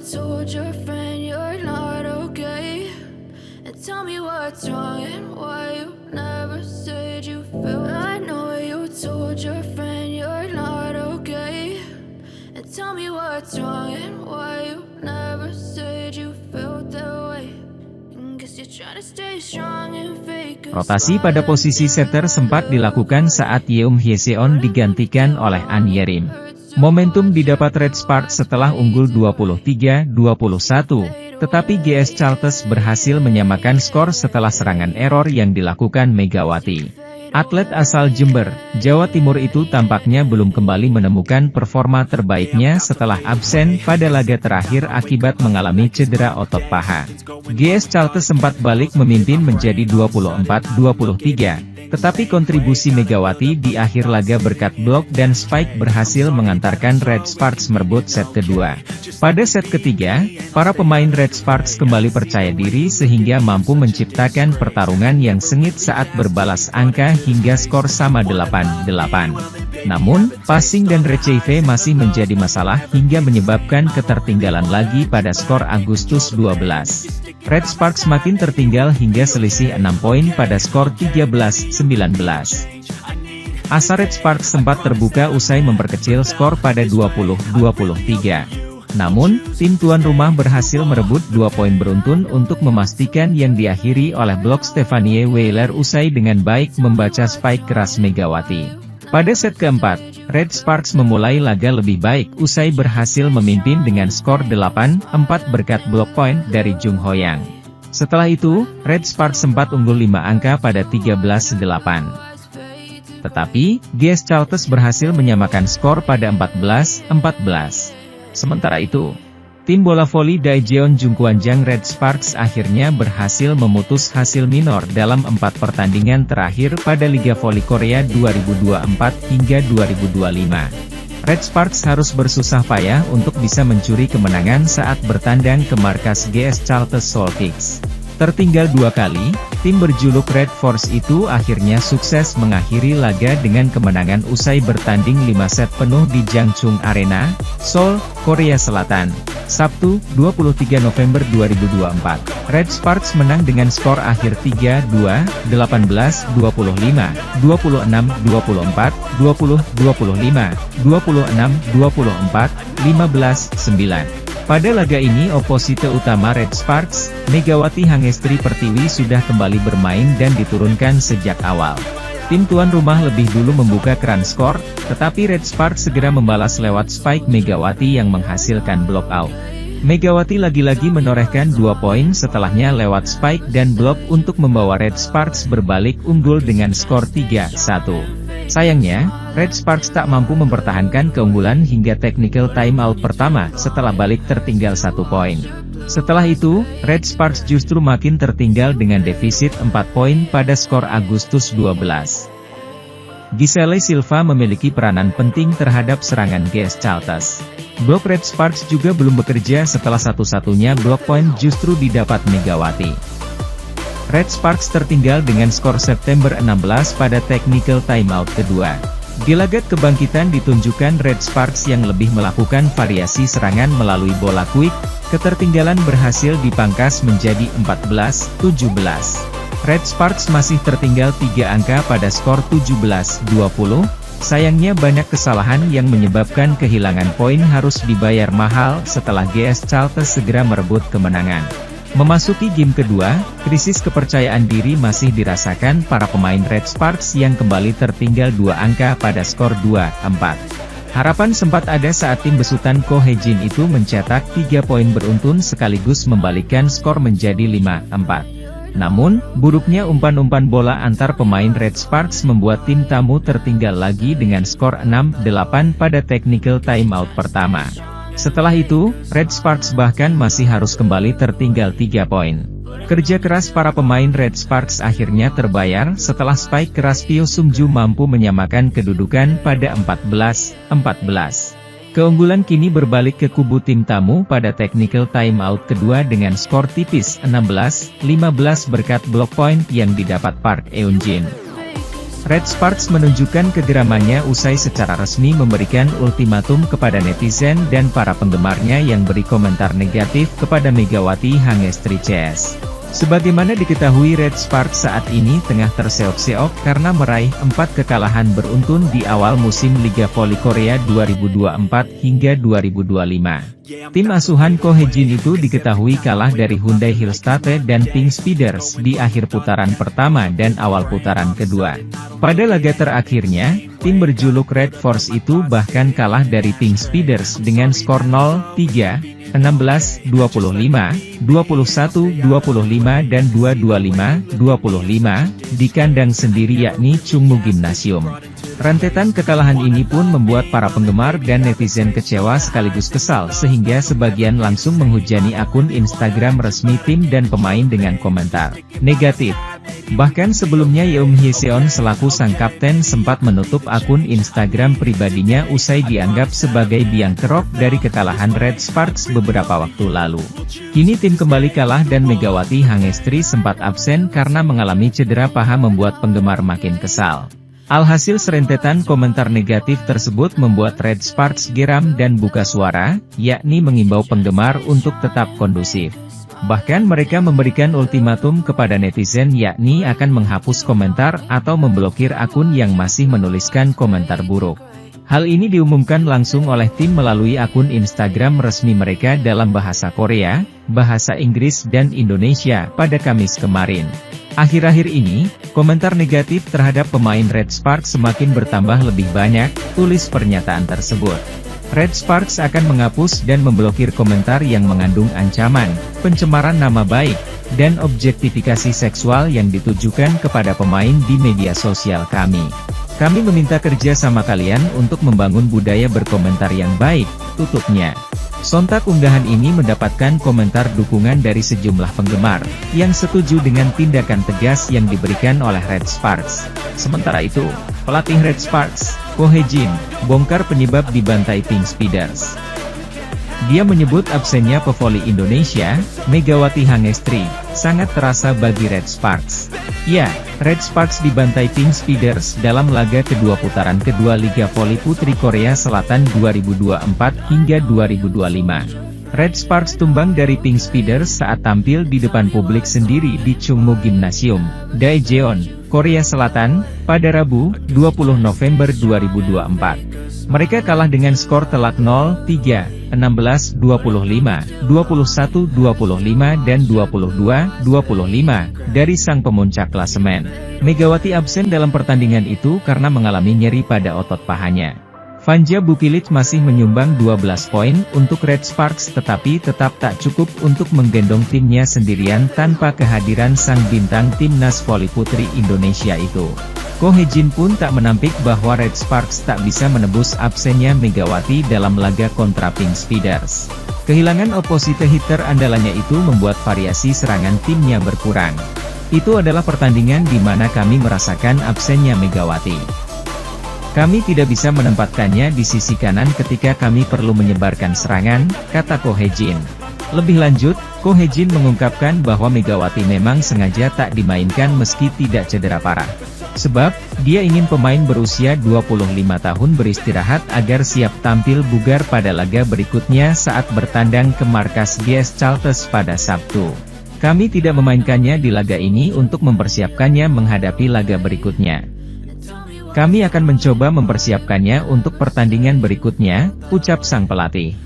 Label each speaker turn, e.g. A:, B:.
A: told your friend you're not okay, and tell me what's wrong and why you never said you felt. I know you told your friend you're not okay, and tell me what's wrong and why you never said you felt that way. Guess you're trying to stay strong and fake.
B: Rotasi pada posisi setter sempat dilakukan saat Yeom Hyeseon digantikan oleh An Yerim. Momentum didapat Red Sparks setelah unggul 23-21, tetapi GS Charles berhasil menyamakan skor setelah serangan error yang dilakukan Megawati. Atlet asal Jember, Jawa Timur itu tampaknya belum kembali menemukan performa terbaiknya setelah absen pada laga terakhir akibat mengalami cedera otot paha. GS Charles sempat balik memimpin menjadi 24-23. Tetapi kontribusi Megawati di akhir laga berkat blok dan spike berhasil mengantarkan Red Sparks merebut set kedua. Pada set ketiga, para pemain Red Sparks kembali percaya diri sehingga mampu menciptakan pertarungan yang sengit saat berbalas angka hingga skor sama 8-8. Namun, passing dan receive masih menjadi masalah hingga menyebabkan ketertinggalan lagi pada skor Agustus 12. Red Sparks makin tertinggal hingga selisih 6 poin pada skor 13-19. Asa Red Sparks sempat terbuka usai memperkecil skor pada 20-23. Namun, tim tuan rumah berhasil merebut 2 poin beruntun untuk memastikan yang diakhiri oleh blok Stephanie Wheeler usai dengan baik membaca spike keras Megawati. Pada set keempat, Red Sparks memulai laga lebih baik usai berhasil memimpin dengan skor 8-4 berkat blok poin dari Jung Hoyang. Setelah itu, Red Sparks sempat unggul 5 angka pada 13-8. Tetapi, GS Charles berhasil menyamakan skor pada 14-14. Sementara itu, tim bola voli Daejeon Jungkwanjang Red Sparks akhirnya berhasil memutus hasil minor dalam 4 pertandingan terakhir pada Liga Voli Korea 2024 hingga 2025. Red Sparks harus bersusah payah untuk bisa mencuri kemenangan saat bertandang ke markas GS Charles Seoul Kicks. Tertinggal 2 kali, tim berjuluk Red Force itu akhirnya sukses mengakhiri laga dengan kemenangan usai bertanding 5 set penuh di Jangchung Arena, Seoul, Korea Selatan. Sabtu, 23 November 2024. Red Sparks menang dengan skor akhir 3-2, 18-25, 26-24, 20-25, 26-24, 15-9. Pada laga ini oposite utama Red Sparks, Megawati Hangestri Pertiwi sudah kembali bermain dan diturunkan sejak awal. Tim tuan rumah lebih dulu membuka keran skor, tetapi Red Sparks segera membalas lewat spike Megawati yang menghasilkan block out. Megawati lagi-lagi menorehkan 2 poin setelahnya lewat spike dan blok untuk membawa Red Sparks berbalik unggul dengan skor 3-1. Sayangnya, Red Sparks tak mampu mempertahankan keunggulan hingga technical timeout pertama setelah balik tertinggal 1 poin. Setelah itu, Red Sparks justru makin tertinggal dengan defisit 4 poin pada skor Agustus 12. Giselle Silva memiliki peranan penting terhadap serangan GS Charles. Blok Red Sparks juga belum bekerja setelah satu-satunya blok poin justru didapat Megawati. Red Sparks tertinggal dengan skor September 16 pada technical timeout kedua. Di laga kebangkitan ditunjukkan Red Sparks yang lebih melakukan variasi serangan melalui bola quick, ketertinggalan berhasil dipangkas menjadi 14-17. Red Sparks masih tertinggal 3 angka pada skor 17-20, sayangnya banyak kesalahan yang menyebabkan kehilangan poin harus dibayar mahal setelah GS Charles segera merebut kemenangan. Memasuki game kedua, krisis kepercayaan diri masih dirasakan para pemain Red Sparks yang kembali tertinggal 2 angka pada skor 2-4. Harapan sempat ada saat tim besutan Ko Hye-jin itu mencetak 3 poin beruntun sekaligus membalikkan skor menjadi 5-4. Namun, buruknya umpan-umpan bola antar pemain Red Sparks membuat tim tamu tertinggal lagi dengan skor 6-8 pada technical timeout pertama. Setelah itu, Red Sparks bahkan masih harus kembali tertinggal 3 poin. Kerja keras para pemain Red Sparks akhirnya terbayar setelah spike keras Pyo Sung-ju mampu menyamakan kedudukan pada 14-14. Keunggulan kini berbalik ke kubu tim tamu pada technical timeout kedua dengan skor tipis 16-15 berkat block point yang didapat Park Eun-jin. Red Sparks menunjukkan kegeramannya usai secara resmi memberikan ultimatum kepada netizen dan para penggemarnya yang beri komentar negatif kepada Megawati Hangestri CS. Sebagaimana diketahui, Red Sparks saat ini tengah terseok-seok karena meraih 4 kekalahan beruntun di awal musim Liga Voli Korea 2024 hingga 2025. Tim asuhan Ko Hye-jin itu diketahui kalah dari Hyundai Hillstate dan Pink Speeders di akhir putaran pertama dan awal putaran kedua. Pada laga terakhirnya, tim berjuluk Red Force itu bahkan kalah dari Pink Speeders dengan skor 0-3, 16, 25, 21, 25 dan 225, 25, di kandang sendiri yakni Chungmu Gymnasium. Rentetan kekalahan ini pun membuat para penggemar dan netizen kecewa sekaligus kesal sehingga sebagian langsung menghujani akun Instagram resmi tim dan pemain dengan komentar negatif. Bahkan sebelumnya Yeom Hye-seon selaku sang kapten sempat menutup akun Instagram pribadinya usai dianggap sebagai biang kerok dari kekalahan Red Sparks beberapa waktu lalu. Kini tim kembali kalah dan Megawati Hangestri sempat absen karena mengalami cedera paha membuat penggemar makin kesal. Alhasil serentetan komentar negatif tersebut membuat Red Sparks geram dan buka suara, yakni mengimbau penggemar untuk tetap kondusif. Bahkan mereka memberikan ultimatum kepada netizen yakni akan menghapus komentar atau memblokir akun yang masih menuliskan komentar buruk. Hal ini diumumkan langsung oleh tim melalui akun Instagram resmi mereka dalam bahasa Korea, bahasa Inggris dan Indonesia pada Kamis kemarin. Akhir-akhir ini, komentar negatif terhadap pemain Red Sparks semakin bertambah lebih banyak, tulis pernyataan tersebut. Red Sparks akan menghapus dan memblokir komentar yang mengandung ancaman, pencemaran nama baik, dan objektifikasi seksual yang ditujukan kepada pemain di media sosial kami. Kami meminta kerja sama kalian untuk membangun budaya berkomentar yang baik, tutupnya. Sontak unggahan ini mendapatkan komentar dukungan dari sejumlah penggemar, yang setuju dengan tindakan tegas yang diberikan oleh Red Sparks. Sementara itu, pelatih Red Sparks, Ko Hye-jin, bongkar penyebab dibantai Pink Speeders. Dia menyebut absennya pevoli Indonesia, Megawati Hangestri, sangat terasa bagi Red Sparks. Ya, Red Sparks dibantai Pink Speeders dalam laga kedua putaran kedua Liga Voli Putri Korea Selatan 2024 hingga 2025. Red Sparks tumbang dari Pink Speeders saat tampil di depan publik sendiri di Chungmu Gymnasium, Daejeon, Korea Selatan, pada Rabu, 20 November 2024. Mereka kalah dengan skor telak 0-3, 16-25, 21-25 dan 22-25, dari sang pemuncak klasemen. Megawati absen dalam pertandingan itu karena mengalami nyeri pada otot pahanya. Vanja Bukilic masih menyumbang 12 poin untuk Red Sparks tetapi tetap tak cukup untuk menggendong timnya sendirian tanpa kehadiran sang bintang timnas voli putri Indonesia itu. Ko Hye-jin pun tak menampik bahwa Red Sparks tak bisa menebus absennya Megawati dalam laga kontra Pink Speeders. Kehilangan opposite hitter andalannya itu membuat variasi serangan timnya berkurang. Itu adalah pertandingan di mana kami merasakan absennya Megawati. Kami tidak bisa menempatkannya di sisi kanan ketika kami perlu menyebarkan serangan, kata Ko Hye-jin. Lebih lanjut, Ko Hye-jin mengungkapkan bahwa Megawati memang sengaja tak dimainkan meski tidak cedera parah. Sebab, dia ingin pemain berusia 25 tahun beristirahat agar siap tampil bugar pada laga berikutnya saat bertandang ke markas GS Chalters pada Sabtu. Kami tidak memainkannya di laga ini untuk mempersiapkannya menghadapi laga berikutnya. Kami akan mencoba mempersiapkannya untuk pertandingan berikutnya, ucap sang pelatih.